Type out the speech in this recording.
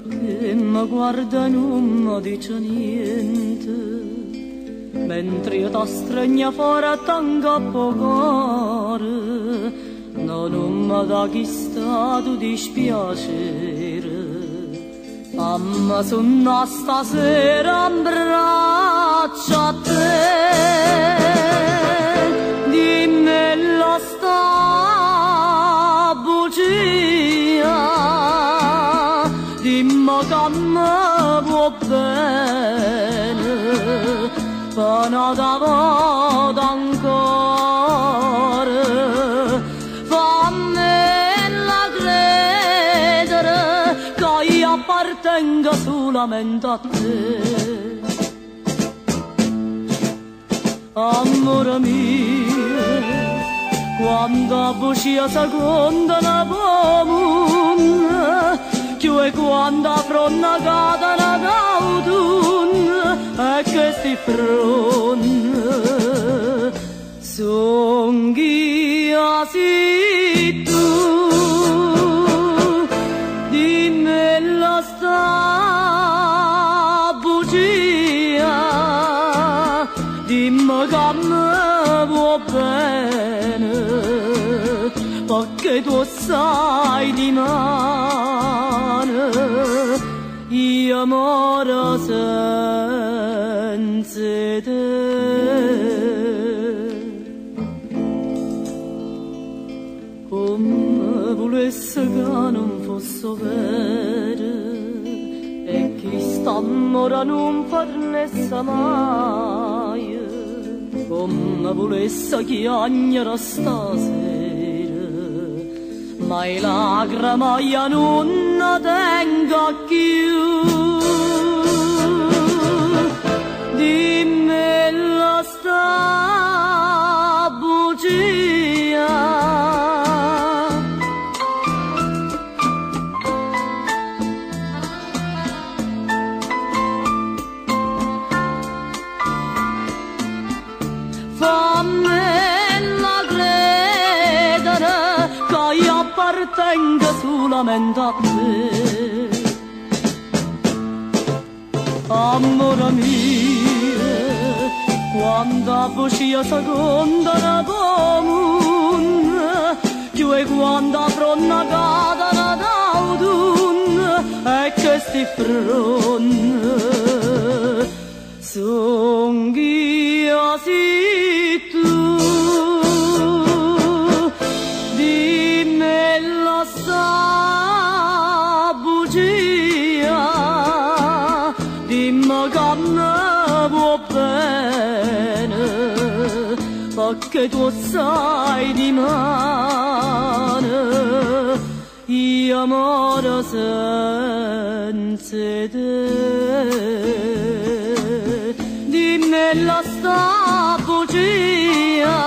che mi guarda e non mi dice niente, mentre io t'astragna fuori a tanto cuore, no, non mi dà chi stato dispiacere. Mamma, sono stasera in braccio a te, dimmi la sta bugia, dimmi che mi può bene, fino da volta ancora, fammela credere che io appartenga solamente a te. Amore mio, quando bucia seconda una pomona, che quando fronna cade una d'autunno, e che sti fronna son io sì tu, dimmi la sta bugia, dimmi che mi può bene, perché tu sai di mano, io moro senza te. Come volesse che non fosse vero, e chi sta ora non farnesse mai, come volesse chiagnere stasera, ma i lacrime io non ne tengo più. Dimmi la sta bugia, fammela credere che io appartenga solamente a te. Amore mio, quando bucia seconda una pomona, che quando fronna cade una d'autunno, e che sti fronna son io sì tu, dimmi la sta bugia, dimmi che mi può bene, perché tu sai di mano, io moro senza te. Dimmi la sta bugia,